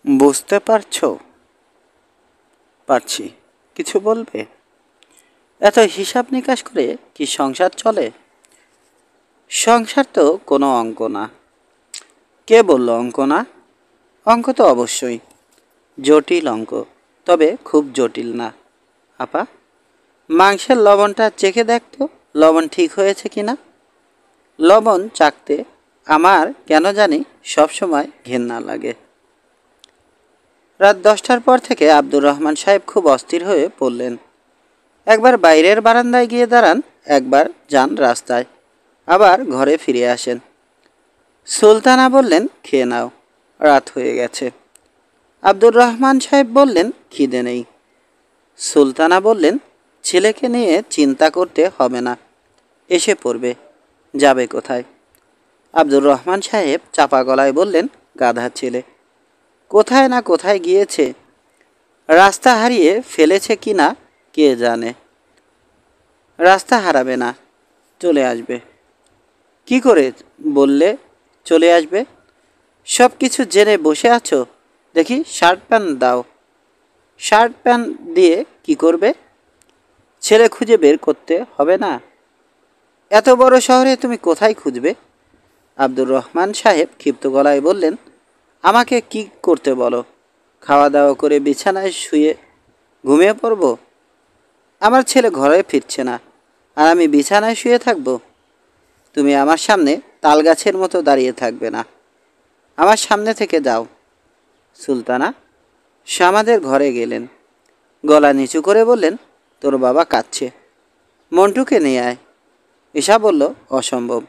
বুঝতে পারছো? পারছি। কিছু বলবে? এত হিসাব নিকাশ করে কি সংসার চলে? সংসার তো কোনো অঙ্ক না। কে বলল অঙ্ক না? অঙ্ক তো অবশ্যই জটিল অঙ্ক, তবে খুব জটিল না। আপা, মাংসের লবণটা চেখে দেখতো, লবণ ঠিক হয়েছে কিনা। লবণ চাখতে আমার কেন জানি সবসময় ঘেন্না লাগে। রাত 10টার পর থেকে আব্দুর রহমান সাহেব খুব অস্থির হয়ে পড়লেন। একবার বাইরের বারান্দায় গিয়ে দাঁড়ান, একবার যান রাস্তায়, আবার ঘরে ফিরে আসেন। সুলতানা বললেন, খেয়ে নাও, রাত হয়ে গেছে। আব্দুর রহমান সাহেব বললেন, খিদে নেই। সুলতানা বললেন, ছেলেকে নিয়ে চিন্তা করতে হবে না, এসে পড়বে। যাবে কোথায়? আব্দুর রহমান সাহেব চাপা গলায় বললেন, গাধা ছেলে, কোথায় না কোথায় গিয়েছে। রাস্তা হারিয়ে ফেলেছে কি না কে জানে। রাস্তা হারাবে না, চলে আসবে। কি করে বললে চলে আসবে? সব কিছু জেনে বসে আছো, দেখি শার্ট প্যান্ট দাও। শার্ট প্যান্ট দিয়ে কি করবে? ছেলে খুঁজে বের করতে হবে না? এত বড় শহরে তুমি কোথায় খুঁজবে? আব্দুর রহমান সাহেব ক্ষিপ্ত গলায় বললেন, আমাকে কি করতে বলো? খাওয়া দাওয়া করে বিছানায় শুয়ে ঘুমিয়ে পড়ব? আমার ছেলে ঘরে ফিরছে না, আর আমি বিছানায় শুয়ে থাকব? তুমি আমার সামনে তালগাছের মতো দাঁড়িয়ে থাকবে না, আমার সামনে থেকে যাও। সুলতানা আমাদের ঘরে গেলেন, গলা নিচু করে বললেন, তোর বাবা কাঁদছে, মন্টুকে নিয়ে আয়। ঈশা বলল, অসম্ভব,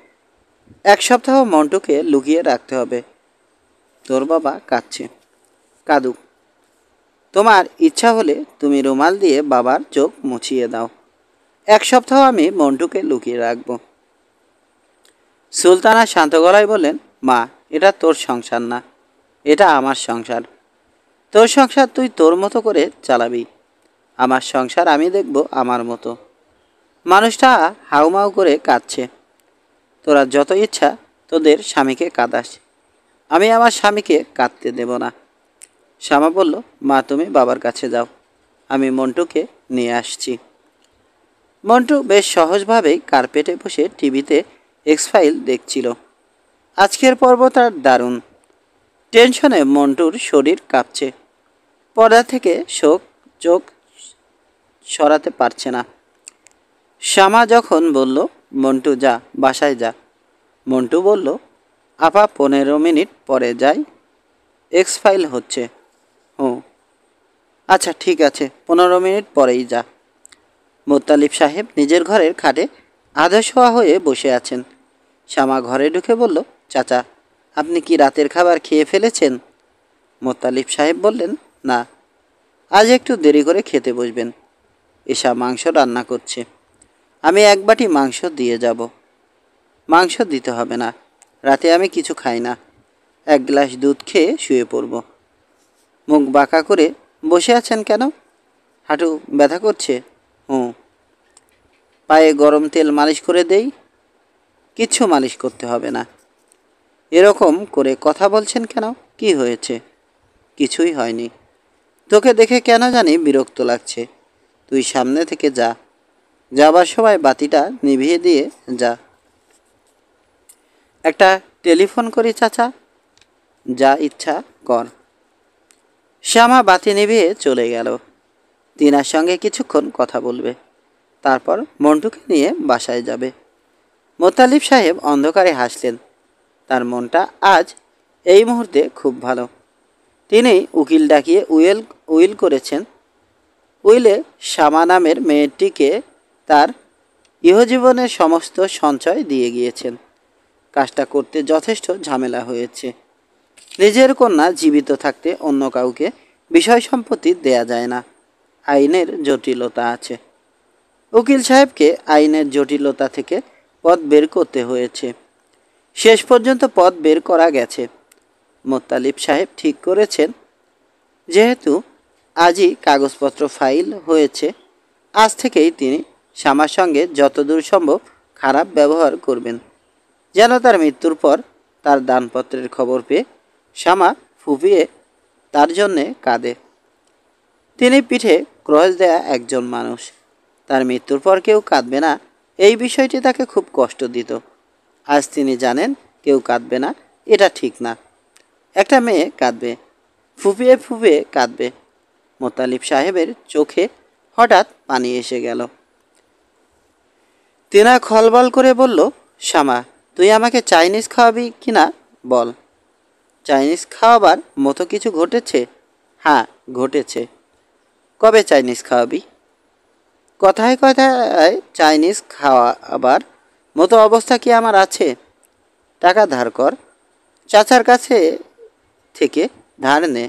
1 সপ্তাহ মন্টুকে লুকিয়ে রাখতে হবে। তোর বাবা কাঁদছে, কাঁদুক। তোমার ইচ্ছা হলে তুমি রুমাল দিয়ে বাবার চোখ মুছিয়ে দাও। 1 সপ্তাহ আমি মন্টুকে লুকিয়ে রাখব। সুলতানা শান্ত গলায় বললেন, মা, এটা তোর সংসার না, এটা আমার সংসার। তোর সংসার তুই তোর মতো করে চালাবি, আমার সংসার আমি দেখব আমার মতো। মানুষটা হাউমাউ করে কাঁদছে, তোরা যত ইচ্ছা তোদের স্বামীকে কাঁদাস, আমি আমার স্বামীকে কাঁদতে দেব না। শ্যামা বলল, মা তুমি বাবার কাছে যাও, আমি মন্টুকে নিয়ে আসছি। মন্টু বেশ সহজভাবেই কার্পেটে বসে টিভিতে এক্স ফাইল দেখছিল। আজকের পর্ব তার দারুণ। টেনশনে মন্টুর শরীর কাঁপছে, পর্দা থেকে চোখ সরাতে পারছে না। শ্যামা যখন বলল, মন্টু যা, বাসায় যা, মন্টু বলল, আপা 15 মিনিট পরে যাই, এক্স ফাইল হচ্ছে। হুঁ, আচ্ছা ঠিক আছে, 15 মিনিট পরেই যা। মোত্তালিব সাহেব নিজের ঘরের খাটে আধা শোয়া হয়ে বসে আছেন। শ্যামা ঘরে ঢুকে বলল, চাচা, আপনি কি রাতের খাবার খেয়ে ফেলেছেন? মোত্তালিব সাহেব বললেন, না, আজ একটু দেরি করে খেতে বসবেন, এসা মাংস রান্না করছে, আমি 1 বাটি মাংস দিয়ে যাব। মাংস দিতে হবে না, রাতে আমি কিছু খাই না, 1 গ্লাস দুধ খেয়ে শুয়ে পড়ব। মুখ বাঁকা করে বসে আছেন কেন? হাঁটু ব্যথা করছে? হুঁ। পায়ে গরম তেল মালিশ করে দেই? কিচ্ছু মালিশ করতে হবে না। এরকম করে কথা বলছেন কেন? কি হয়েছে? কিছুই হয়নি। তোকে দেখে কেন জানি বিরক্ত লাগছে, তুই সামনে থেকে যা, যাবার সময় বাতিটা নিভিয়ে দিয়ে যা। একটা টেলিফোন করি চাচা? যা ইচ্ছা কর। শ্যামা বাতি নিভিয়ে চলে গেল। টিনার সঙ্গে কিছুক্ষণ কথা বলবে, তারপর মন্টুকে নিয়ে বাসায় যাবে। মোত্তালিব সাহেব অন্ধকারে হাসলেন, তার মনটা আজ এই মুহূর্তে খুব ভালো। তিনি উকিল ডাকিয়ে উইল করেছেন। উইলে শ্যামা নামের মেয়েটিকে তার ইহজীবনের সমস্ত সঞ্চয় দিয়ে গিয়েছেন। কাজটা করতে যথেষ্ট ঝামেলা হয়েছে। নিজের কন্যা জীবিত থাকতে অন্য কাউকে বিষয় সম্পত্তি দেয়া যায় না, আইনের জটিলতা আছে। উকিল সাহেবকে আইনের জটিলতা থেকে পথ বের করতে হয়েছে। শেষ পর্যন্ত পথ বের করা গেছে। মোত্তালিব সাহেব ঠিক করেছেন, যেহেতু আজই কাগজপত্র ফাইল হয়েছে, আজ থেকেই তিনি শ্যামার সঙ্গে যতদূর সম্ভব খারাপ ব্যবহার করবেন, যেন তার মৃত্যুর পর তার দানপত্রের খবর পেয়ে শ্যামা ফুপিয়ে তার জন্যে কাঁদে। তিনি পিঠে ক্রস দেয়া একজন মানুষ। তার মৃত্যুর পর কেউ কাঁদবে না, এই বিষয়টি তাকে খুব কষ্ট দিত। আজ তিনি জানেন কেউ কাঁদবে না, এটা ঠিক না। একটা মেয়ে কাঁদবে, ফুপিয়ে ফুপিয়ে কাঁদবে। মোত্তালিব সাহেবের চোখে হঠাৎ পানি এসে গেল। তিনা খলবল করে বলল, শামা, তুই আমাকে চাইনিজ খাওয়াবি কিনা বল। চাইনিজ খাওয়াবার মতো কিছু ঘটেছে? হ্যাঁ, ঘটেছে। কবে চাইনিজ খাওয়াবি? কথায় কথায় চাইনিজ খাওয়াবার মতো অবস্থা কি আমার আছে? টাকা ধার কর, চাচার কাছে থেকে ধার নে।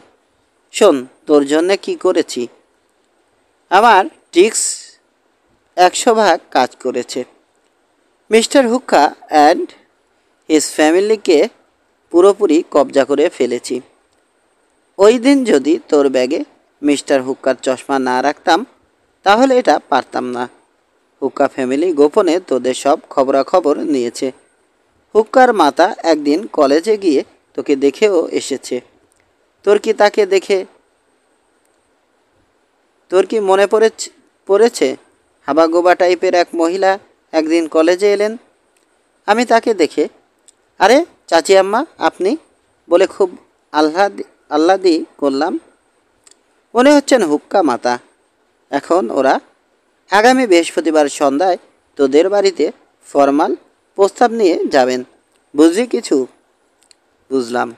শোন, তোর জন্যে কি করেছি। আমার ট্রিক্স 100 ভাগ কাজ করেছে। মিস্টার হুক্কা অ্যান্ড হিজ ফ্যামিলিকে পুরোপুরি কবজা করে ফেলেছি। ওই দিন যদি তোর ব্যাগে মিস্টার হুক্কার চশমা না রাখতাম তাহলে এটা পারতাম না। হুক্কা ফ্যামিলি গোপনে তোদের সব খবরাখবর নিয়েছে। হুক্কার মাতা একদিন কলেজে গিয়ে তোকে দেখেও এসেছে। তোর কি তাকে দেখে তোর কি মনে পড়েছে হাবাগোবা টাইপের এক মহিলা একদিন কলেজে এলেন? আমি তাকে দেখে, আরে চাচি আম্মা আপনি বলে খুব আহ্লাদি করলাম। মনে হচ্ছেন হুক্কা মাতা। এখন ওরা আগামী বৃহস্পতিবার সন্ধ্যায় তোদের বাড়িতে ফরমাল প্রস্তাব নিয়ে যাবেন। বুঝলি কিছু? বুঝলাম।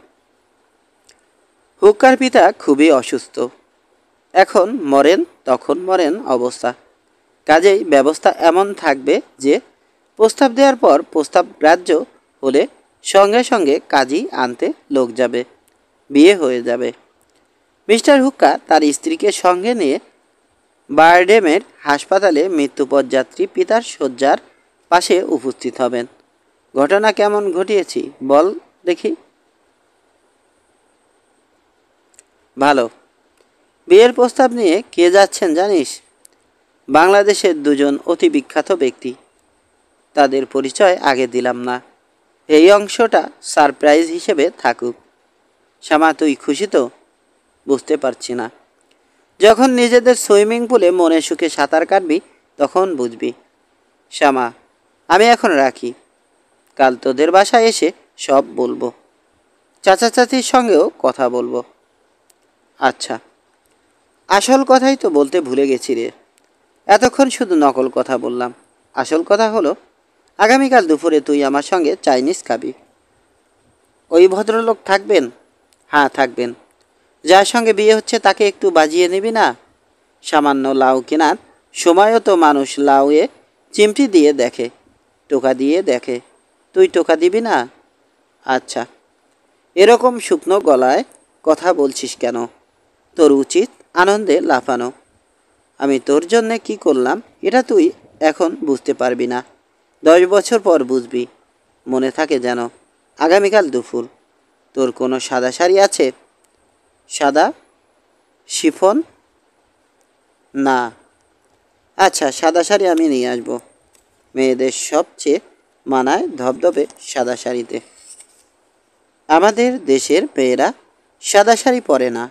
হুক্কার পিতা খুবই অসুস্থ। এখন মরেন তখন মরেন অবস্থা। কাজেই ব্যবস্থা এমন থাকবে যে প্রস্তাব দেওয়ার পর প্রস্তাব গ্রাহ্য হলে সঙ্গে সঙ্গে কাজী আনতে লোক যাবে, বিয়ে হয়ে যাবে। মিস্টার হুক্কা তার স্ত্রীকে সঙ্গে নিয়ে বারডেমের হাসপাতালে মৃত্যুপথযাত্রী পিতার শয্যার পাশে উপস্থিত হবেন। ঘটনা কেমন ঘটিয়েছি বল দেখি। ভালো। বিয়ের প্রস্তাব নিয়ে কে যাচ্ছেন জানিস? বাংলাদেশের দুজন অতি বিখ্যাত ব্যক্তি। তাদের পরিচয় আগে দিলাম না, এই অংশটা সারপ্রাইজ হিসেবে থাকুক। শ্যামা, তুই খুশি তো? বুঝতে পারছি না। যখন নিজেদের সুইমিং পুলে মনে সুখে সাঁতার কাটবি তখন বুঝবি। শ্যামা, আমি এখন রাখি, কাল তোদের বাসায় এসে সব বলবো। চাচা চাচির সঙ্গেও কথা বলবো। আচ্ছা। আসল কথাই তো বলতে ভুলে গেছি রে। এতক্ষণ শুধু নকল কথা বললাম। আসল কথা হলো, আগামীকাল দুপুরে তুই আমার সঙ্গে চাইনিজ খাবি। ওই ভদ্রলোক থাকবেন? হ্যাঁ, থাকবেন। যার সঙ্গে বিয়ে হচ্ছে তাকে একটু বাজিয়ে নিবি না? সামান্য লাউ কেনার সময়ও তো মানুষ লাউয়ে চিমটি দিয়ে দেখে, টোকা দিয়ে দেখে। তুই টোকা দিবি না? আচ্ছা। এরকম শুকনো গলায় কথা বলছিস কেন? তোর উচিত আনন্দে লাফানো। আমি তোর জন্যে কি করলাম এটা তুই এখন বুঝতে পারবি না, 10 বছর পর বুঝবি। মনে থাকে যেন। আগামীকাল দুপুর। তোর কোনো সাদা শাড়ি আছে? সাদা শিফন? না। আচ্ছা, সাদা শাড়ি আমি নিয়ে আসবো। মেয়েদের সবচেয়ে মানায় ধবধবে সাদা শাড়িতে। আমাদের দেশের মেয়েরা সাদা শাড়ি পরে না,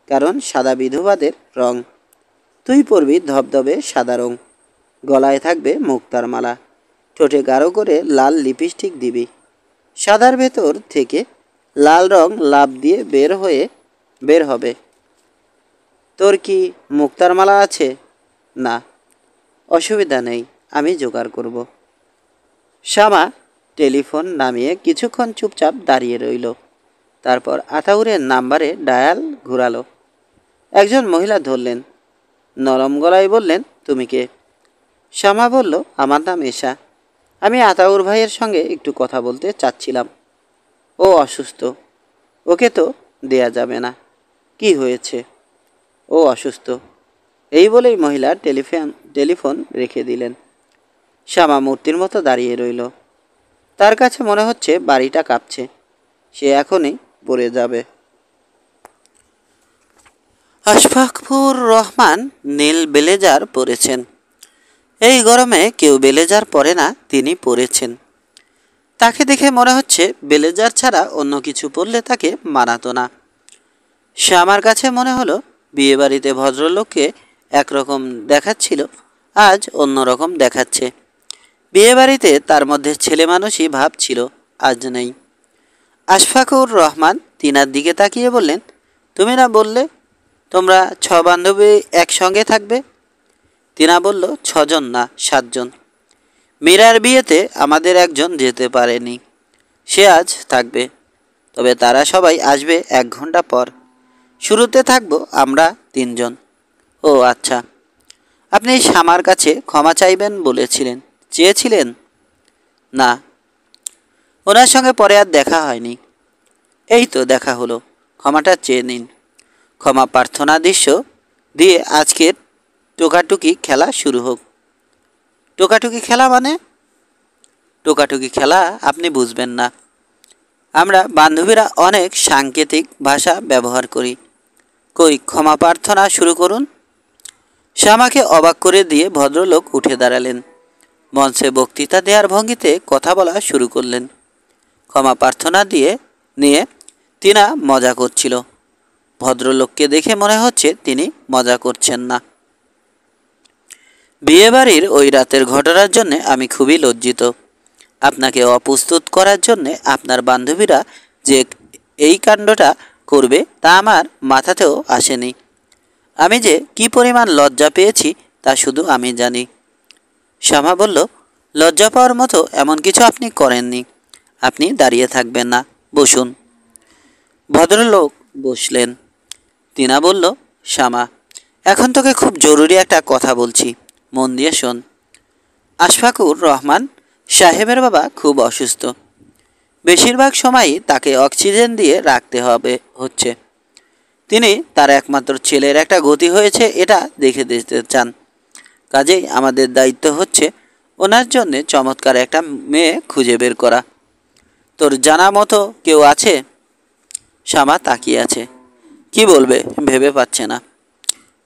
কারণ সাদা বিধবাদের রং। তুই পরবি ধবধবে সাদা রং। গলায় থাকবে মুক্তার মালা, ঠোঁটে গাঢ় করে লাল লিপস্টিক দিবি। সাদার ভেতর থেকে লাল রং লাফ দিয়ে বের হবে। তোর কি মুক্তার মালা আছে? না। অসুবিধা নেই, আমি জোগাড় করব। শ্যামা টেলিফোন নামিয়ে কিছুক্ষণ চুপচাপ দাঁড়িয়ে রইল। তারপর আতাউরের নাম্বারে ডায়াল ঘুরালো। একজন মহিলা ধরলেন। নরম গলায় বললেন, তুমি কে? শ্যামা বলল, আমার নাম এশা। আমি আতাউর ভাইয়ের সঙ্গে একটু কথা বলতে চাচ্ছিলাম। ও অসুস্থ, ওকে তো দেয়া যাবে না। কি হয়েছে? ও অসুস্থ। এই বলেই মহিলা টেলিফোন রেখে দিলেন। শ্যামা মূর্তির মতো দাঁড়িয়ে রইল। তার কাছে মনে হচ্ছে বাড়িটা কাঁপছে, সে এখনই পড়ে যাবে। আশফাকুর রহমান নীল ব্লেজার পরেছেন। এই গরমে কেউ ব্লেজার পরে না, তিনি পরেছেন। তাকে দেখে মনে হচ্ছে ব্লেজার ছাড়া অন্য কিছু পরলে তাকে মানাতো না। শ্যামার কাছে মনে হলো বিয়েবাড়িতে ভদ্রলোককে একরকম দেখাচ্ছিল, আজ অন্যরকম দেখাচ্ছে। বিয়েবাড়িতে তার মধ্যে ছেলে মানুষই ভাব ছিল, আজ নেই। আশফাকুর রহমান তিনার দিকে তাকিয়ে বললেন, তুমি না বললে তোমরা 6 বান্ধবী একসঙ্গে থাকবে? তিনা বলল, 6 জন না, 7 জন। মীরার বিয়েতে আমাদের একজন যেতে পারেনি, সে আজ থাকবে। তবে তারা সবাই আসবে 1 ঘন্টা পর। শুরুতে থাকবো আমরা 3 জন। ও আচ্ছা, আপনি শ্যামার কাছে ক্ষমা চাইবেন বলেছিলেন, চেয়েছিলেন? না, ওনার সঙ্গে পরে আর দেখা হয়নি। এই তো দেখা হলো, ক্ষমাটা চেয়ে নিন। ক্ষমা প্রার্থনা দৃশ্য দিয়ে আজকের টোকাটুকি খেলা শুরু হোক। টোকাটুকি খেলা মানে? টোকাটুকি খেলা আপনি বুঝবেন না। আমরা বান্ধবীরা অনেক সাংকেতিক ভাষা ব্যবহার করি। কই, ক্ষমা প্রার্থনা শুরু করুন। শ্যামাকে অবাক করে দিয়ে ভদ্রলোক উঠে দাঁড়ালেন। মঞ্চে বক্তৃতা দেওয়ার ভঙ্গিতে কথা বলা শুরু করলেন। ক্ষমা প্রার্থনা নিয়ে তিনা মজা করছিল। ভদ্রলোককে দেখে মনে হচ্ছে তিনি মজা করছেন না। বিয়েবাড়ির ওই রাতের ঘটনার জন্যে আমি খুবই লজ্জিত। আপনাকে অপ্রস্তুত করার জন্যে আপনার বান্ধবীরা যে এই কাণ্ডটা করবে তা আমার মাথাতেও আসেনি। আমি যে কি পরিমাণ লজ্জা পেয়েছি তা শুধু আমি জানি। শ্যামা বলল, লজ্জা পাওয়ার মতো এমন কিছু আপনি করেননি। আপনি দাঁড়িয়ে থাকবেন না, বসুন। ভদ্রলোক বসলেন। তিনা বলল, শ্যামা, এখন তোকে খুব জরুরি একটা কথা বলছি, মন দিয়ে শোন। আশফাকুর রহমান সাহেবের বাবা খুব অসুস্থ। বেশিরভাগ সময়ই তাকে অক্সিজেন দিয়ে রাখতে হচ্ছে। তিনি তার একমাত্র ছেলের একটা গতি হয়েছে এটা দেখে দিতে চান। কাজেই আমাদের দায়িত্ব হচ্ছে ওনার জন্যে চমৎকার একটা মেয়ে খুঁজে বের করা। তোর জানা মতো কেউ আছে? শ্যামা তাকিয়ে আছে, কি বলবে ভেবে পাচ্ছে না।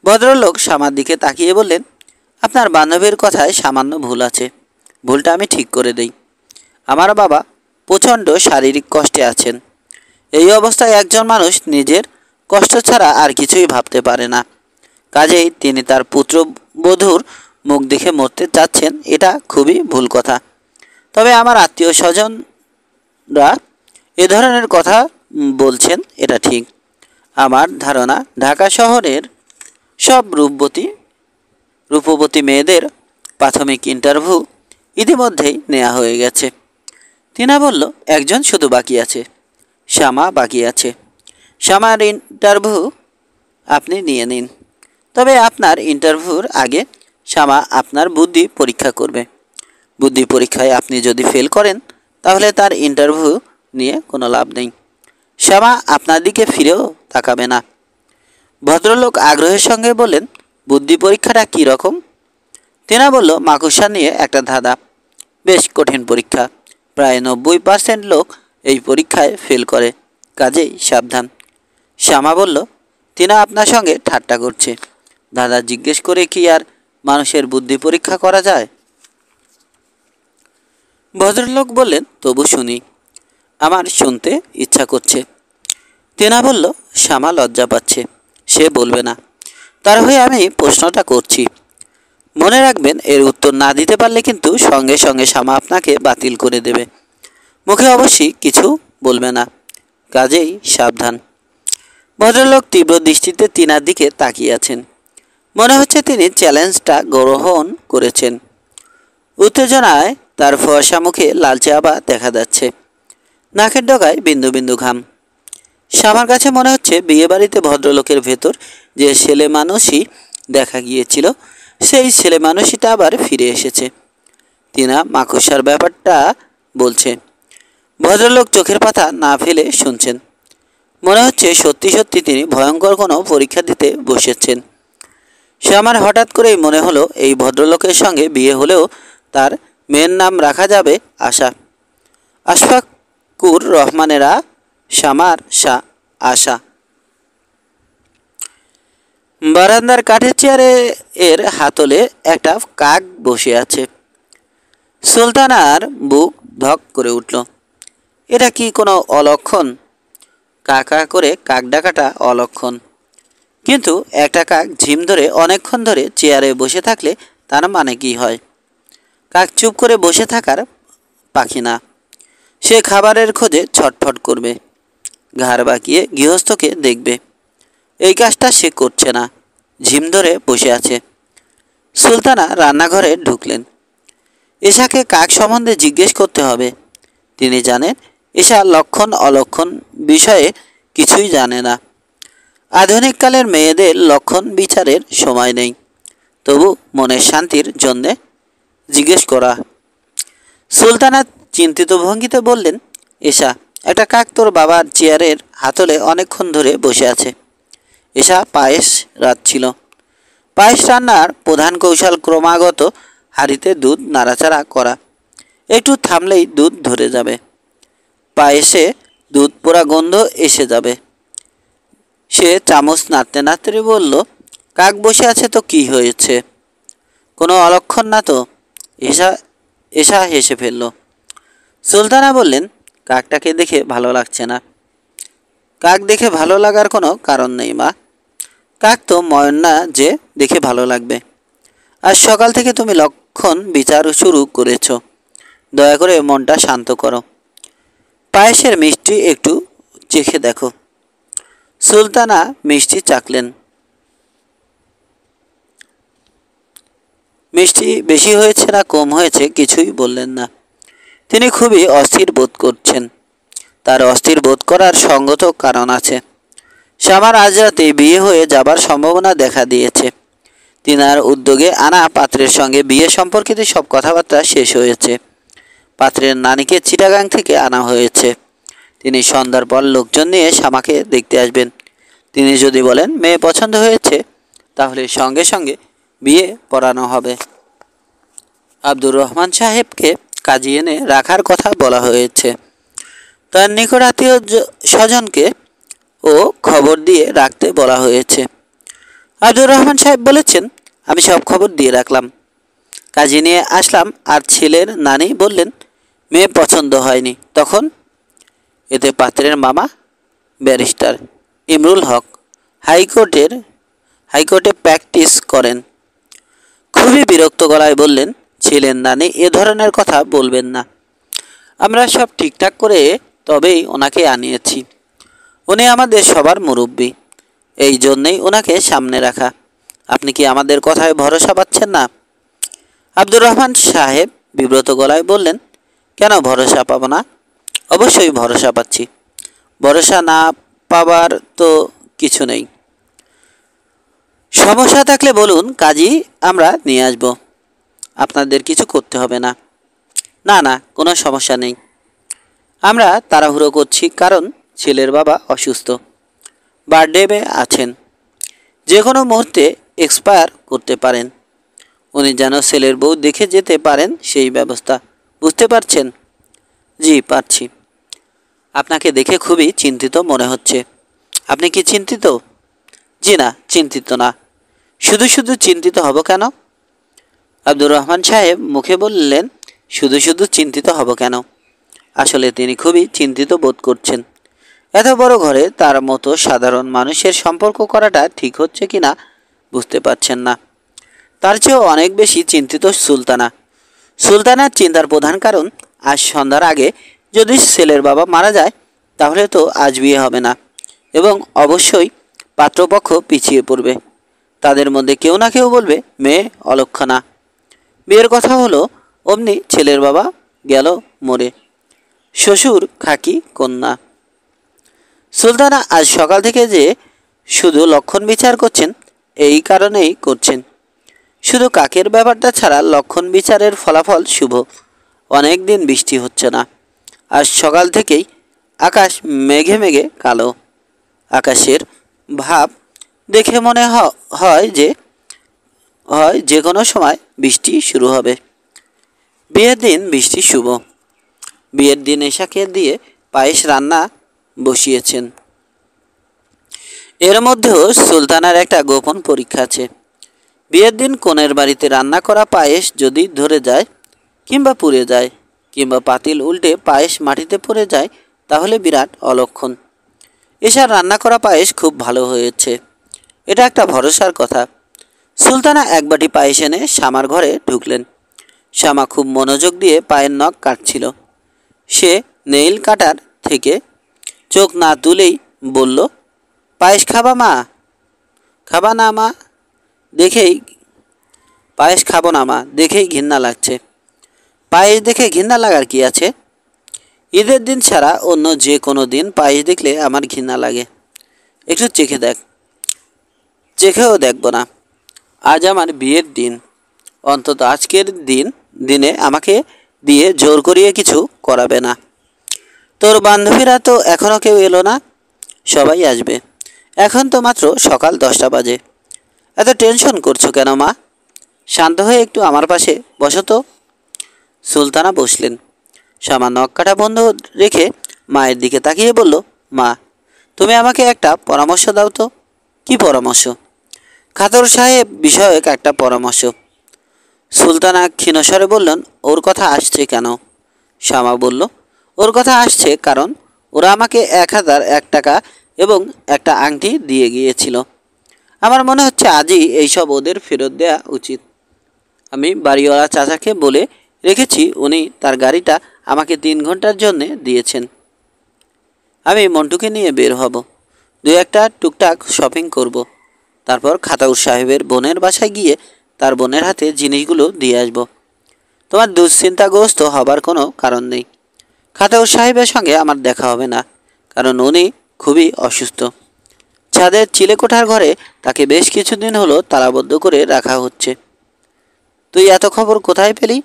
ভদ্রলোক শ্যামার দিকে তাকিয়ে বললেন, আপনার বান্ধবীর কথায় সামান্য ভুল আছে। ভুলটা আমি ঠিক করে দেই। আমার বাবা প্রচণ্ড শারীরিক কষ্টে আছেন। এই অবস্থায় একজন মানুষ নিজের কষ্ট ছাড়া আর কিছুই ভাবতে পারে না। কাজেই তিনি তার পুত্রবধূর মুখ দেখে মরতে চাচ্ছেন, এটা খুবই ভুল কথা। তবে আমার আত্মীয় স্বজনরা এ ধরনের কথা বলছেন, এটা ঠিক। আমার ধারণা ঢাকা শহরের সব রূপবতী মেয়েদের প্রাথমিক ইন্টারভিউ ইতিমধ্যেই নেওয়া হয়ে গেছে। তিনা বলল, একজন শুধু বাকি আছে, শ্যামা বাকি আছে। শ্যামার ইন্টারভিউ আপনি নিয়ে নিন। তবে আপনার ইন্টারভিউর আগে শ্যামা আপনার বুদ্ধি পরীক্ষা করবে। বুদ্ধি পরীক্ষায় আপনি যদি ফেল করেন তাহলে তার ইন্টারভিউ নিয়ে কোনো লাভ নেই। শ্যামা আপনার দিকে ফিরেও তাকাবে না। ভদ্রলোক আগ্রহের সঙ্গে বললেন, বুদ্ধি পরীক্ষাটা কী রকম? তেনা বলল, মাকুসা নিয়ে একটা ধাঁধা। বেশ কঠিন পরীক্ষা। প্রায় 90% লোক এই পরীক্ষায় ফেল করে, কাজেই সাবধান। শ্যামা বলল, তিনা আপনার সঙ্গে ঠাট্টা করছে। দাদা জিজ্ঞেস করে কি আর মানুষের বুদ্ধি পরীক্ষা করা যায়? ভদ্রলোক বললেন, তবু শুনি, আমার শুনতে ইচ্ছা করছে। তেনা বলল, শ্যামা লজ্জা পাচ্ছে, সে বলবে না। তার হয়ে আমি প্রশ্নটা করছি। মনে রাখবেন, এর উত্তর না দিতে পারলে কিন্তু সঙ্গে সঙ্গে শ্যামা আপনাকে বাতিল করে দেবে। মুখে অবশ্যই কিছু বলবে না, কাজেই সাবধান। ভদ্রলোক তীব্র দৃষ্টিতে তিনার দিকে তাকিয়ে আছেন। মনে হচ্ছে তিনি চ্যালেঞ্জটা গ্রহণ করেছেন। উত্তেজনায় তার ফর্সা মুখে লালচে আভা দেখা যাচ্ছে। নাকের ডগায় বিন্দু বিন্দু ঘাম। শ্যামার কাছে মনে হচ্ছে বিয়েবাড়িতে ভদ্রলোকের ভেতর যে ছেলে মানুষই দেখা গিয়েছিল সেই ছেলে মানুষটা আবার ফিরে এসেছে। তিনা মাকুসার ব্যাপারটা বলছে। ভদ্রলোক চোখের পাতা না ফেলে শুনছেন। মনে হচ্ছে সত্যি সত্যি তিনি ভয়ঙ্কর কোনো পরীক্ষা দিতে বসেছেন। শ্যামার হঠাৎ করেই মনে হলো এই ভদ্রলোকের সঙ্গে বিয়ে হলেও তার মেয়ের নাম রাখা যাবে আশা। আশফাকুর রহমানেরা শ্যামার আশা। বারান্দার কাঠের চেয়ারে এর হাতলে একটা কাক বসে আছে। সুলতানার বুক ধক করে উঠল। এটা কি কোনো অলক্ষণ? কা কা করে কাক ডাকাটা অলক্ষণ। কিন্তু একটা কাক ঝিম ধরে অনেকক্ষণ ধরে চেয়ারে বসে থাকলে তার মানে কি হয়? কাক চুপ করে বসে থাকার পাখি না, সে খাবারের খোঁজে ছটফট করবে, ঘাড় বাঁকিয়ে গৃহস্থকে দেখবে। এই কাজটা সে করছে না, ঝিম ধরে বসে আছে। সুলতানা রান্নাঘরে ঢুকলেন। এশাকে কাক সম্বন্ধে জিজ্ঞেস করতে হবে। তিনি জানেন এশা লক্ষণ অলক্ষণ বিষয়ে কিছুই জানে না। আধুনিককালের মেয়েদের লক্ষণ বিচারের সময় নেই, তবু মনের শান্তির জন্যে জিজ্ঞেস করা। সুলতানা চিন্তিত ভঙ্গিতে বললেন, এশা, একটা কাক তোর বাবার চেয়ারের হাতলে অনেকক্ষণ ধরে বসে আছে। এশা পায়েস রাঁধছিল। পায়েস রান্নার প্রধান কৌশল ক্রমাগত হাঁড়িতে দুধ নাড়াচাড়া করা। একটু থামলেই দুধ ধরে যাবে, পায়েসে দুধ পোড়া গন্ধ এসে যাবে। সে চামচ নাড়তে নাড়তে বলল, কাক বসে আছে তো কি হয়েছে? কোনো অলক্ষণ না তো? এশা এশা হেসে ফেলল। সুলতানা বললেন, কাকটাকে দেখে ভালো লাগছে না। কাক দেখে ভালো লাগার কোনো কারণ নেই মা। কাক তো ময়ন না যে দেখে ভালো লাগবে। আজ সকাল থেকে তুমি লক্ষণ বিচার শুরু করেছ, দয়া করে মনটা শান্ত করো। পায়েসের মিষ্টি একটু চেখে দেখো। সুলতানা মিষ্টি চাখলেন। মিষ্টি বেশি হয়েছে না কম হয়েছে কিছুই বললেন না। তিনি খুবই অস্থির বোধ করছেন। তার অস্থির বোধ করার সঙ্গত কারণ আছে। শ্যামার আজ রাতে বিয়ে হয়ে যাবার সম্ভাবনা দেখা দিয়েছে। তিনার উদ্যোগে আনা পাত্রের সঙ্গে বিয়ে সম্পর্কিত সব কথাবার্তা শেষ হয়েছে। পাত্রের নানিকে চিটাগাং থেকে আনা হয়েছে। তিনি সন্ধ্যার পর লোকজন নিয়ে শ্যামাকে দেখতে আসবেন। তিনি যদি বলেন মেয়ে পছন্দ হয়েছে, তাহলে সঙ্গে সঙ্গে বিয়ে পড়ানো হবে। আব্দুর রহমান সাহেবকে কাজী এনে রাখার কথা বলা হয়েছে। তার নিকট আত্মীয় স্বজনকে ও খবর দিয়ে রাখতে বলা হয়েছে। আব্দুর রহমান সাহেব বলেছেন, আমি সব খবর দিয়ে রাখলাম। কাজী নিয়ে আসলাম আর ছেলের নানি বললেন মেয়ে পছন্দ হয়নি। তখন এতে পাত্রের মামা ব্যারিস্টার ইমরুল হক হাইকোর্টে প্র্যাকটিস করেন। খুবই বিরক্ত গলায় বললেন, ছেলের নানি এ ধরনের কথা বলবেন না। আমরা সব ঠিকঠাক করে তবেই ওনাকে আনিয়েছি। উনি আমাদের সবার মুরব্বী, এই জন্যেই ওনাকে সামনে রাখা। আপনি কি আমাদের কথায় ভরসা পাচ্ছেন না? আব্দুর রহমান সাহেব বিব্রত গলায় বললেন, কেন ভরসা পাব না? অবশ্যই ভরসা পাচ্ছি। ভরসা না পাবার তো কিছু নেই। সমস্যা থাকলে বলুন, কাজী আমরা নিয়ে আসব। আপনাদের কিছু করতে হবে না। না না, কোনো সমস্যা নেই। আমরা তাড়াহুড়ো করছি কারণ ছেলের বাবা অসুস্থ, বার্থডে আছেন, যে কোনো মুহূর্তে এক্সপায়ার করতে পারেন। উনি যেন ছেলের বউ দেখে যেতে পারেন সেই ব্যবস্থা। বুঝতে পারছেন? জি পারছি। আপনাকে দেখে খুবই চিন্তিত মনে হচ্ছে। আপনি কি চিন্তিত? জি না, চিন্তিত না। শুধু শুধু চিন্তিত হব কেন? আব্দুর রহমান সাহেব মুখে বললেন, শুধু শুধু চিন্তিত হব কেন? আসলে তিনি খুবই চিন্তিত বোধ করছেন। এত বড় ঘরে তার মতো সাধারণ মানুষের সম্পর্ক করাটা ঠিক হচ্ছে কিনা বুঝতে পারছেন না। তার চেয়েও অনেক বেশি চিন্তিত সুলতানা। সুলতানার চিন্তার প্রধান কারণ, আজ সন্ধ্যার আগে যদি ছেলের বাবা মারা যায়, তাহলে তো আজ বিয়ে হবে না এবং অবশ্যই পাত্রপক্ষ পিছিয়ে পড়বে। তাদের মধ্যে কেউ না কেউ বলবে মেয়ে অলক্ষণা। বিয়ের কথা হলো, অমনি ছেলের বাবা গেল মরে, শ্বশুর খাকি কন্যা। সুলতানা আজ সকাল থেকে যে শুধু লক্ষণ বিচার করছেন, এই কারণেই করছেন। শুধু কাকের ব্যাপারটা ছাড়া লক্ষণ বিচারের ফলাফল শুভ। অনেক দিন বৃষ্টি হচ্ছে না। আজ সকাল থেকেই আকাশ মেঘে মেঘে কালো। আকাশের ভাব দেখে মনে হয় যে কোনো সময় বৃষ্টি শুরু হবে। বিয়ের দিন বৃষ্টি শুভ। বিয়ের দিন এশাকে দিয়ে পায়েস রান্না বসিয়েছেন। এর মধ্যেও সুলতানার একটা গোপন পরীক্ষা আছে। বিয়ের দিন কনের বাড়িতে রান্না করা পায়েস যদি ধরে যায়, কিংবা পুড়ে যায়, কিংবা পাতিল উল্টে পায়েস মাটিতে পড়ে যায়, তাহলে বিরাট অলক্ষণ। এশার রান্না করা পায়েস খুব ভালো হয়েছে, এটা একটা ভরসার কথা। সুলতানা এক বাটি পায়েস এনে শ্যামার ঘরে ঢুকলেন। শ্যামা খুব মনোযোগ দিয়ে পায়ের নখ কাটছিল। সে নেইল কাটার থেকে চোখ না তুলেই বলল, পায়েস খাবা মা? খাবা না মা? দেখেই পায়েস খাবো না মা, দেখেই ঘৃণা লাগছে। পায়েস দেখে ঘৃণা লাগার কি আছে? ঈদের দিন ছাড়া অন্য যে কোনো দিন পায়েস দেখলে আমার ঘৃণা লাগে। একটু চেখে দেখ। চেখেও দেখব না। আজ আমার বিয়ের দিন, অন্তত আজকের দিনে আমাকে দিয়ে জোর করিয়ে কিছু করাবে না। তোর বান্ধবীরা তো এখনও কেউ এলো না। সবাই আসবে। এখন তো মাত্র সকাল 10টা বাজে। এত টেনশন করছো কেন মা? শান্ত হয়ে একটু আমার পাশে বসো তো। সুলতানা বসলেন। শ্যামা নখ কাটা বন্ধ রেখে মায়ের দিকে তাকিয়ে বলল, মা, তুমি আমাকে একটা পরামর্শ দাও তো। কি পরামর্শ? খাতর সাহেব বিষয়ক একটা পরামর্শ। সুলতানা ক্ষীণস্বরে বললেন, ওর কথা আসছে কেন? শ্যামা বলল, ওর কথা আসছে কারণ ওরা আমাকে 1001 টাকা এবং একটা আংটি দিয়ে গিয়েছিল। আমার মনে হচ্ছে আজই এইসব ওদের ফেরত দেওয়া উচিত। আমি বাড়িওয়ালা চাচাকে বলে রেখেছি, উনি তার গাড়িটা আমাকে 3 ঘন্টার জন্য দিয়েছেন। আমি মন্টুকে নিয়ে বের হব, 2-একটা টুকটাক শপিং করব। তারপর খাতাউর সাহেবের বোনের বাসায় গিয়ে তার বোনের হাতে জিনিসগুলো দিয়ে আসব। তোমার দুশ্চিন্তাগ্রস্ত হবার কোনো কারণ নেই। খাতাউর সাহেবের সঙ্গে আমার দেখা হবে না, কারণ উনি খুবই অসুস্থ। ছাদের চিলেকোঠার ঘরে তাকে বেশ কিছুদিন হলো তালাবদ্ধ করে রাখা হচ্ছে। তুই এত খবর কোথায় পেলি?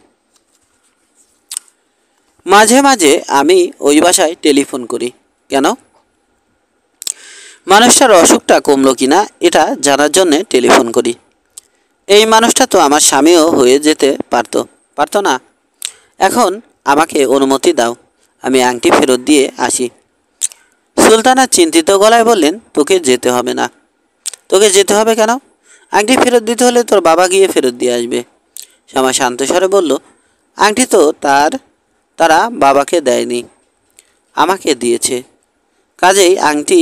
মাঝে মাঝে আমি ওই বাসায় টেলিফোন করি। কেন? মানুষটার অসুখটা কমলো কিনা এটা জানার জন্যে টেলিফোন করি। এই মানুষটা তো আমার স্বামীও হয়ে যেতে পারতো না? এখন আমাকে অনুমতি দাও, আমি আংটি ফেরত দিয়ে আসি। সুলতানা চিন্তিত গলায় বললেন, তোকে যেতে হবে না। তোকে যেতে হবে কেন? আংটি ফেরত দিতে হলে তোর বাবা গিয়ে ফেরত দিয়ে আসবে। শ্যামা শান্ত স্বরে বলল, আংটি তো তারা বাবাকে দেয়নি, আমাকে দিয়েছে। কাজেই আংটি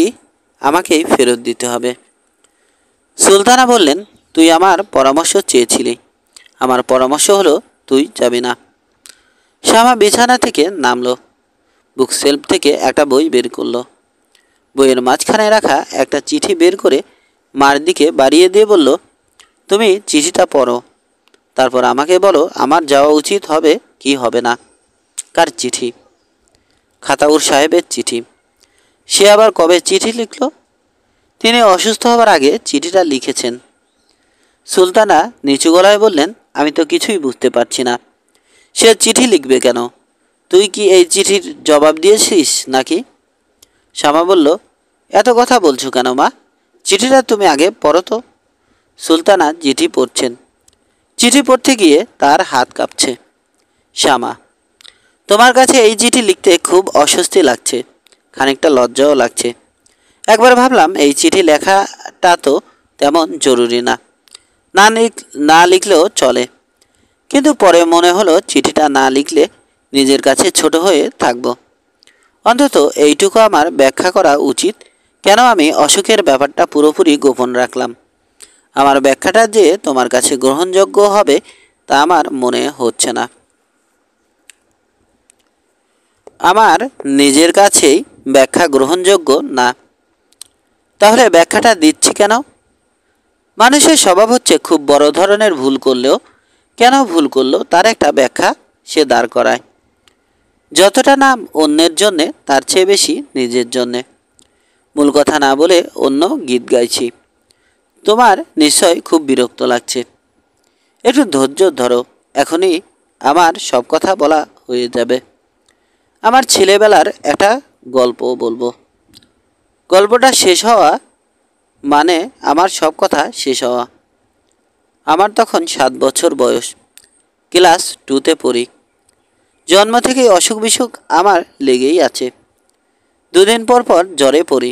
আমাকেই ফেরত দিতে হবে। সুলতানা বললেন, তুই আমার পরামর্শ চেয়েছিলি। আমার পরামর্শ হলো তুই যাবি না। শ্যামা বিছানা থেকে নামলো। বুক সেলফ থেকে একটা বই বের করলো। বইয়ের মাঝখানে রাখা একটা চিঠি বের করে মার দিকে বাড়িয়ে দিয়ে বলল, তুমি চিঠিটা পড়ো, তারপর আমাকে বলো আমার যাওয়া উচিত হবে কি হবে না। কার চিঠি? খাতাউর সাহেবের চিঠি। সে আবার কবে চিঠি লিখল? তিনি অসুস্থ হবার আগে চিঠিটা লিখেছেন। সুলতানা নিচু গলায় বললেন, আমি তো কিছুই বুঝতে পারছি না। সে চিঠি লিখবে কেন? তুই কি এই চিঠির জবাব দিয়েছিস নাকি? শ্যামা বলল, এত কথা বলছো কেন মা? চিঠিটা তুমি আগে পড়ো তো। সুলতানা চিঠি পড়ছেন। চিঠি পড়তে গিয়ে তার হাত কাঁপছে। শ্যামা, তোমার কাছে এই চিঠি লিখতে খুব অস্বস্তি লাগছে, খানিকটা লজ্জাও লাগছে। একবার ভাবলাম এই চিঠি লেখাটা তো তেমন জরুরি না, না লিখলেও চলে। কিন্তু পরে মনে হলো চিঠিটা না লিখলে নিজের কাছে ছোট হয়ে থাকব। অন্তত এইটুকু আমার ব্যাখ্যা করা উচিত, কেন আমি অসুখের ব্যাপারটা পুরোপুরি গোপন রাখলাম। আমার ব্যাখ্যাটা যে তোমার কাছে গ্রহণযোগ্য হবে তা আমার মনে হচ্ছে না। আমার নিজের কাছেই ব্যাখ্যা গ্রহণযোগ্য না। তাহলে ব্যাখ্যাটা দিচ্ছি কেন? মানুষের স্বভাব হচ্ছে খুব বড় ধরনের ভুল করলেও কেন ভুল করলো তার একটা ব্যাখ্যা সে দাঁড় করায়। যতটা নাম অন্যের জন্যে তার চেয়ে বেশি নিজের জন্যে। মূল কথা না বলে অন্য গীত গাইছি। তোমার নিশ্চয় খুব বিরক্ত লাগছে। একটু ধৈর্য ধরো, এখনই আমার সব কথা বলা হয়ে যাবে। আমার ছেলেবেলার একটা গল্প বলবো। গল্পটা শেষ হওয়া মানে আমার সব কথা শেষ হওয়া। আমার তখন 7 বছর বয়স, ক্লাস 2তে পড়ি। জন্ম থেকেই অসুখ বিসুখ আমার লেগেই আছে। 2 দিন পর পর জ্বরে পড়ি,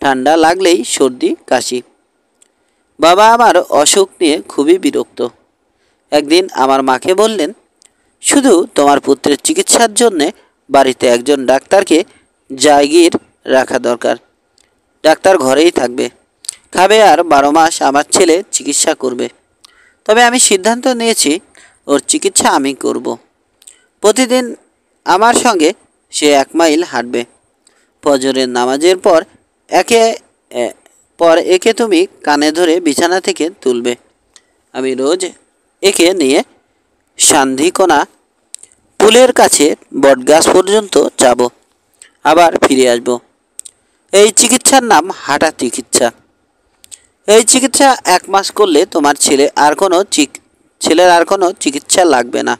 ঠান্ডা লাগলেই সর্দি কাশি। বাবা আমার অসুখ নিয়ে খুবই বিরক্ত। একদিন আমার মাকে বললেন, শুধু তোমার পুত্রের চিকিৎসার জন্যে বাড়িতে একজন ডাক্তারকে জায়গির রাখা দরকার। ডাক্তার ঘরেই থাকবে, খাবে আর 12 মাস আমার ছেলে চিকিৎসা করবে। তবে আমি সিদ্ধান্ত নিয়েছি ওর চিকিৎসা আমি করব। প্রতিদিন আমার সঙ্গে সে 1 মাইল হাঁটবে। ফজরের নামাজের পর একে একে তুমি কানে ধরে বিছানা থেকে তুলবে। আমি রোজ একে নিয়ে সান্ধিকোনা পুলের কাছে বটগাছ পর্যন্ত যাব, আবার ফিরে আসব। এই চিকিৎসার নাম হাঁটা চিকিৎসা। এই চিকিৎসা 1 মাস করলে তোমার ছেলের আর কোনো চিকিৎসা লাগবে না।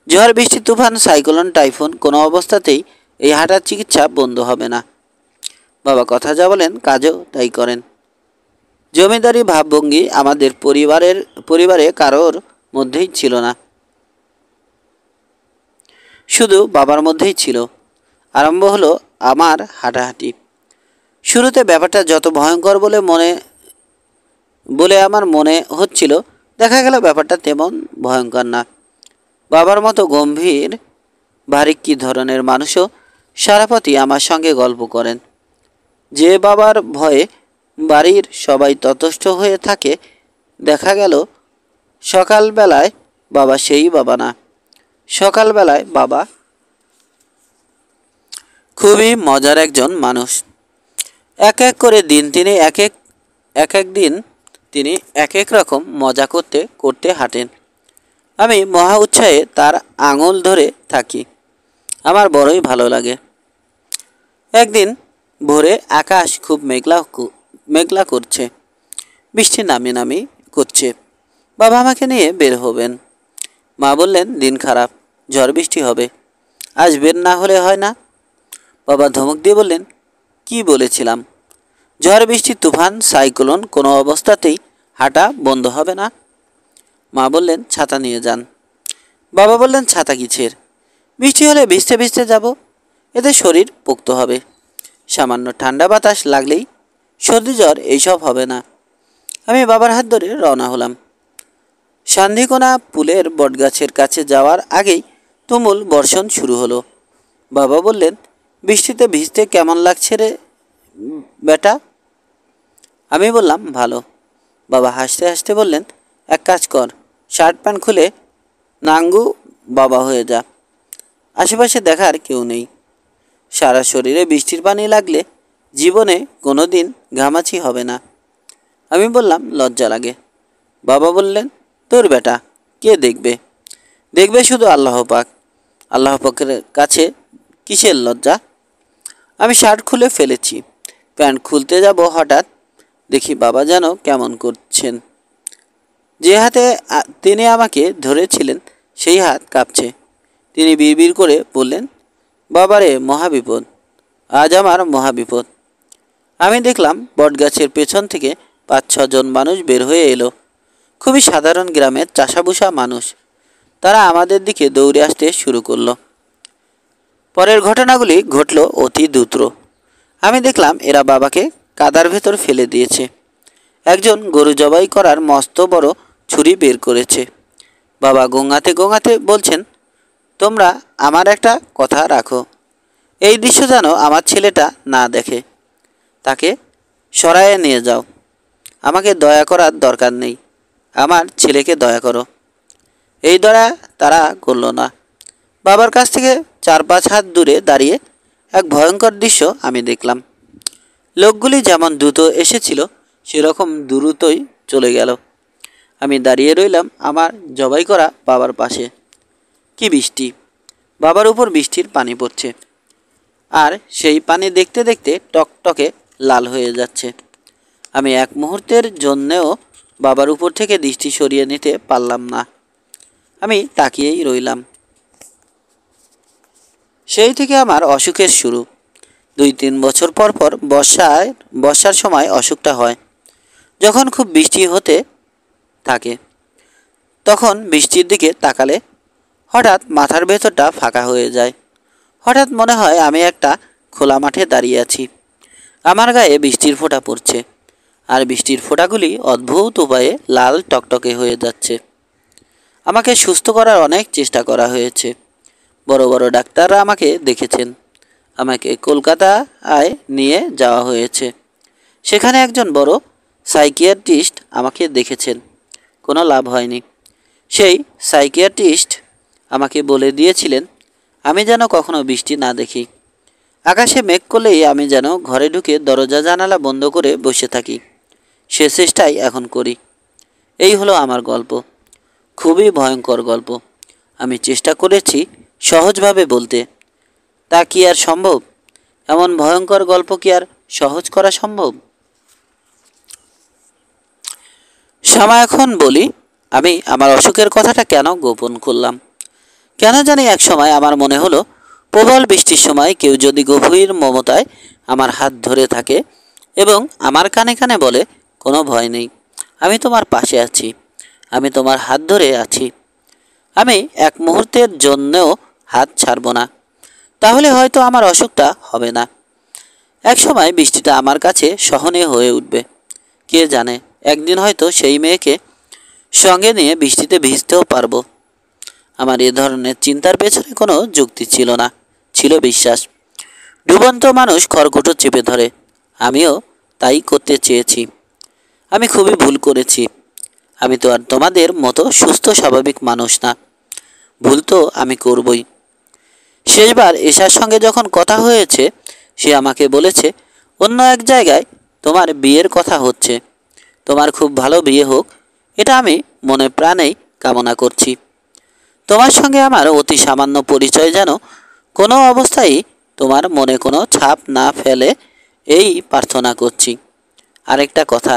ঝড় বৃষ্টি তুফান সাইক্লোন টাইফুন কোনো অবস্থাতেই এই হাঁটার চিকিৎসা বন্ধ হবে না। বাবা কথা যা বলেন কাজও তাই করেন। জমিদারি ভাবভঙ্গি আমাদের পরিবারে কারোর মধ্যেই ছিল না, শুধু বাবার মধ্যেই ছিল। আরম্ভ হলো আমার হাঁটাহাঁটি। শুরুতে ব্যাপারটা যত ভয়ঙ্কর বলে আমার মনে হচ্ছিল, দেখা গেল ব্যাপারটা তেমন ভয়ঙ্কর না। বাবার মতো গম্ভীর ভারিক্কি ধরনের মানুষও সারা পথই আমার সঙ্গে গল্প করেন। যে বাবার ভয়ে বাড়ির সবাই ততস্থ হয়ে থাকে, দেখা গেল সকালবেলায় বাবা সেই বাবা না। সকালবেলায় বাবা খুবই মজার একজন মানুষ। এক এক করে দিন তিনি এক এক রকম মজা করতে করতে হাঁটেন। আমি মহা উৎসাহে তার আঙুল ধরে থাকি। আমার বড়ই ভালো লাগে। একদিন ভোরে আকাশ খুব মেঘলা করছে, বৃষ্টি নামি করছে। বাবা আমাকে নিয়ে বের হবেন। মা বললেন, দিন খারাপ, ঝড় বৃষ্টি হবে, আজ বের না হলে হয় না। বাবা ধমক দিয়ে বললেন, কি বলেছিলাম? ঝড় বৃষ্টি তুফান সাইক্লোন কোনো অবস্থাতেই হাঁটা বন্ধ হবে না। মা বললেন, ছাতা নিয়ে যান। বাবা বললেন, ছাতা কিসের? বৃষ্টি হলে ভিজতে ভিজতে যাব, এতে শরীর পোক্ত হবে। সামান্য ঠান্ডা বাতাস লাগলেই সর্দি জ্বর এইসব হবে না। আমি বাবার হাত ধরে রওনা হলাম। সান্ধিকোনা পুলের বটগাছের কাছে যাওয়ার আগেই তুমুল বর্ষণ শুরু হলো। বাবা বললেন, বৃষ্টিতে ভিজতে কেমন লাগছে রে বেটা? আমি বললাম, ভালো। বাবা হাসতে হাসতে বললেন, এক কাজ কর, শার্ট প্যান্ট খুলে নাঙ্গু বাবা হয়ে যা। আশেপাশে দেখার কেউ নেই। সারা শরীরে বৃষ্টির পানি লাগলে জীবনে কোনো দিন ঘামাচি হবে না। আমি বললাম, লজ্জা লাগে। বাবা বললেন, তোর বেটা, কে দেখবে? দেখবে শুধু আল্লাহ পাক। আল্লাহ পাকের কাছে কিসের লজ্জা? আমি শার্ট খুলে ফেলেছি, প্যান্ট খুলতে যাব, হঠাৎ দেখি বাবা যেন কেমন করছেন। যে হাতে তিনি আমাকে ধরেছিলেন সেই হাত কাঁপছে। তিনি বিড়বিড় করে বললেন, বাবারে, মহাবিপদ, আজ আমার মহাবিপদ। আমি দেখলাম বটগাছের পেছন থেকে 5-6 জন মানুষ বের হয়ে এলো। খুবই সাধারণ গ্রামের চাষাভুষা মানুষ। তারা আমাদের দিকে দৌড়ে আসতে শুরু করলো। পরের ঘটনাগুলি ঘটল অতি দ্রুত। আমি দেখলাম এরা বাবাকে কাদার ভেতর ফেলে দিয়েছে। একজন গরু জবাই করার মস্ত বড় ছুরি বের করেছে। বাবা গোঙাতে গোঙাতে বলছেন, তোমরা আমার একটা কথা রাখো, এই দৃশ্য যেন আমার ছেলেটা না দেখে। তাকে সরায়ে নিয়ে যাও। আমাকে দয়া করার দরকার নেই, আমার ছেলেকে দয়া করো। এই দয়া তারা করল না। বাবার কাছ থেকে 4-5 হাত দূরে দাঁড়িয়ে এক ভয়ঙ্কর দৃশ্য আমি দেখলাম। লোকগুলি যেমন দ্রুত এসেছিল সেরকম দ্রুতই চলে গেল। আমি দাঁড়িয়ে রইলাম আমার জবাই করা বাবার পাশে। কি বৃষ্টি! বাবার উপর বৃষ্টির পানি পড়ছে, আর সেই পানি দেখতে দেখতে টকটকে লাল হয়ে যাচ্ছে। আমি এক মুহূর্তের জন্যেও বাবার উপর থেকে দৃষ্টি সরিয়ে নিতে পারলাম না। আমি তাকিয়েই রইলাম। সেই থেকে আমার অসুখের শুরু। 2-3 বছর পর পর বর্ষার সময় অসুখটা হয়। যখন খুব বৃষ্টি হতে থাকে তখন বৃষ্টির দিকে তাকালে হঠাৎ মাথার ভেতরটা ফাঁকা হয়ে যায়। হঠাৎ মনে হয় আমি একটা খোলা মাঠে দাঁড়িয়ে আছি। আমার গায়ে বৃষ্টির ফোঁটা পড়ছে, আর বৃষ্টির ফোঁটাগুলি অদ্ভুত উপায়ে লাল টকটকে হয়ে যাচ্ছে। আমাকে সুস্থ করার অনেক চেষ্টা করা হয়েছে। বড় বড় ডাক্তাররা আমাকে দেখেছেন। আমাকে কলকাতায় নিয়ে যাওয়া হয়েছে। সেখানে একজন বড় সাইকিয়াট্রিস্ট আমাকে দেখেছেন। কোনো লাভ হয়নি। সেই সাইকিয়াট্রিস্ট আমাকে বলে দিয়েছিলেন আমি যেন কখনো বৃষ্টি না দেখি। আকাশে মেঘ করলেই আমি যেন ঘরে ঢুকে দরজা জানালা বন্ধ করে বসে থাকি। সে চেষ্টাই এখন করি। এই হলো আমার গল্প। খুবই ভয়ঙ্কর গল্প। আমি চেষ্টা করেছি সহজভাবে বলতে। তা কি আর সম্ভব? এমন ভয়ঙ্কর গল্প কি আর সহজ করা সম্ভব? শ্যামা, এখন বলি আমি আমার অসুখের কথাটা কেন গোপন করলাম। কেন জানি এক সময় আমার মনে হলো প্রবল বৃষ্টির সময় কেউ যদি গভীর মমতায় আমার হাত ধরে থাকে এবং আমার কানে কানে বলে কোনো ভয় নেই, আমি তোমার পাশে আছি, আমি তোমার হাত ধরে আছি, আমি এক মুহূর্তের জন্যও হাত ছাড়ব না, তাহলে হয়তো আমার অসুখটা হবে না। এক সময় বৃষ্টিটা আমার কাছে সহনীয় হয়ে উঠবে। কে জানে, একদিন হয়তো সেই মেয়েকে সঙ্গে নিয়ে বৃষ্টিতে ভিজতেও পারবো। আমার এ ধরনের চিন্তার পেছনে কোনো যুক্তি ছিল না, ছিল বিশ্বাস। ডুবন্ত মানুষ খড়কুটো চেপে ধরে, আমিও তাই করতে চেয়েছি। আমি খুবই ভুল করেছি। আমি তো আর তোমাদের মতো সুস্থ স্বাভাবিক মানুষ না। ভুল তো আমি করবই। শেষবার এশার সঙ্গে যখন কথা হয়েছে, সে আমাকে বলেছে অন্য এক জায়গায় তোমার বিয়ের কথা হচ্ছে। তোমার খুব ভালো বিয়ে হোক, এটা আমি মনে প্রাণেই কামনা করছি। তোমার সঙ্গে আমার অতি সামান্য পরিচয় যেন কোনো অবস্থায় তোমার মনে কোনো ছাপ না ফেলে, এই প্রার্থনা করছি। আরেকটা কথা,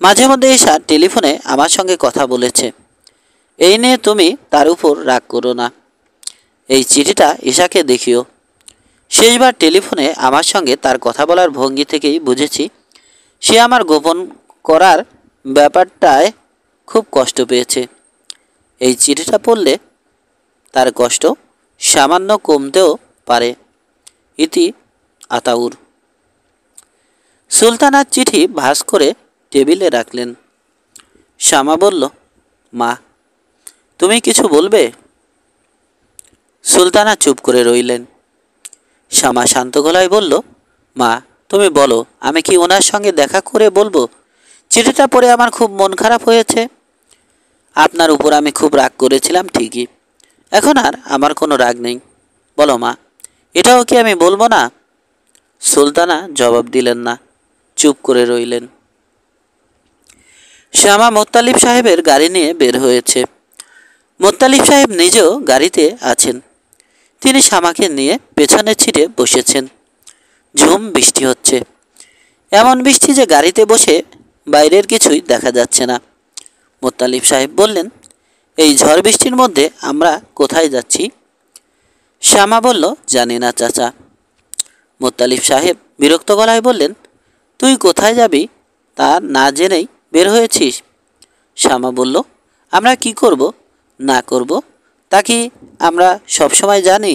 মাঝে মধ্যে এশা টেলিফোনে আমার সঙ্গে কথা বলেছে। এই নিয়ে তুমি তার উপর রাগ করো না। এই চিঠিটা এশাকে দেখিও। শেষবার টেলিফোনে আমার সঙ্গে তার কথা বলার ভঙ্গি থেকেই বুঝেছি সে আমার গোপন করার ব্যাপারটায় খুব কষ্ট পেয়েছে। এই চিঠিটা পড়লে তার কষ্ট সামান্য কমতেও পারে। ইতি আতাউর। সুলতানার চিঠি ভাঁজ করে টেবিলে রাখলেন। শ্যামা বলল, মা, তুমি কিছু বলবে? সুলতানা চুপ করে রইলেন। শ্যামা শান্ত গলায় বলল, মা, তুমি বলো, আমি কি ওনার সঙ্গে দেখা করে বলবো চিঠিটা পড়ে আমার খুব মন খারাপ হয়েছে। আপনার উপর আমি খুব রাগ করেছিলাম ঠিকই, এখন আর আমার কোনো রাগ নেই। বলো মা, এটাও কি আমি বলবো না? সুলতানা জবাব দিলেন না, চুপ করে রইলেন। শ্যামা মোত্তালিব সাহেবের গাড়ি নিয়ে বের হয়েছে। মোত্তালিব সাহেব নিজেও গাড়িতে আছেন। তিনি শ্যামাকে নিয়ে পেছনের সিটে বসেছেন। ঝুম বৃষ্টি হচ্ছে, এমন বৃষ্টি যে গাড়িতে বসে বাইরের কিছুই দেখা যাচ্ছে না। মোত্তালিব সাহেব বললেন, এই ঝড় বৃষ্টির মধ্যে আমরা কোথায় যাচ্ছি? শ্যামা বলল, জানি না চাচা। মোত্তালিব সাহেব বিরক্ত গলায় বললেন, তুই কোথায় যাবি তা না জেনেই বের হয়েছিস? শ্যামা বলল, আমরা কি করব না করব তা কি আমরা সবসময় জানি?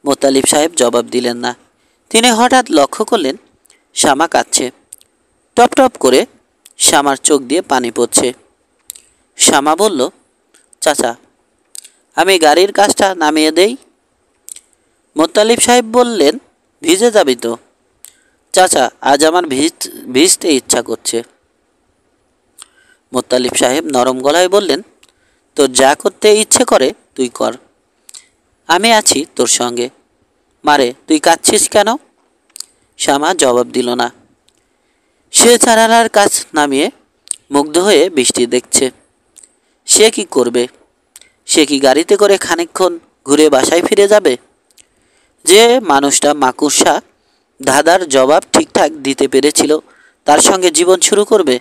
মোত্তালিব সাহেব জবাব দিলেন না। তিনি হঠাৎ লক্ষ্য করলেন শ্যামা কাঁদছে। টপ টপ করে শ্যামার চোখ দিয়ে পানি পড়ছে। শ্যামা বলল, চাচা, আমি গাড়ির কাজটা নামিয়ে দেই। মোত্তালিব সাহেব বললেন, ভিজে যাবি তো? চাচা, আজ আমার ভিজতে ইচ্ছা করছে। মোত্তালিব সাহেব নরম গলায় বললেন, তোর যা করতে ইচ্ছে করে তুই কর, আমি আছি তোর সঙ্গে। মারে, তুই কাঁদছিস কেন? শ্যামা জবাব দিল না। সে জানালার কাজ নামিয়ে মুগ্ধ হয়ে বৃষ্টি দেখছে। সে কি করবে? সে কি গাড়িতে করে খানিকক্ষণ ঘুরে বাসায় ফিরে যাবে? যে মানুষটা মাকুসা ধাঁধার জবাব ঠিকঠাক দিতে পেরেছিল তার সঙ্গে জীবন শুরু করবে?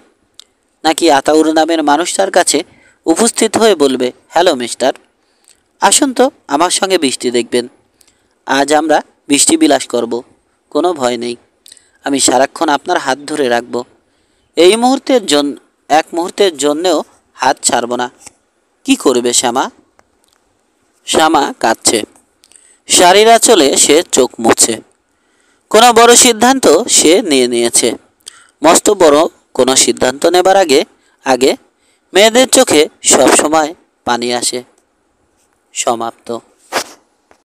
নাকি আতাউর নামের মানুষটার কাছে উপস্থিত হয়ে বলবে, হ্যালো মিস্টার, আসুন তো আমার সঙ্গে বৃষ্টি দেখবেন। আজ আমরা বৃষ্টি বিলাস করব, কোনো ভয় নেই। আমি সারাক্ষণ আপনার হাত ধরে রাখব। এই মুহূর্তের জন্য এক মুহূর্তের জন্যেও হাত ছাড়ব না। কি করবে শ্যামা? শ্যামা কাঁদছে। শাড়ির আঁচলে সে চোখ মুছে। কোনো বড় সিদ্ধান্ত সে নিয়েছে। মস্ত বড় কোনো সিদ্ধান্ত নেবার আগে আগে মেয়েদের চোখে সব সময় পানি আসে। সমাপ্ত।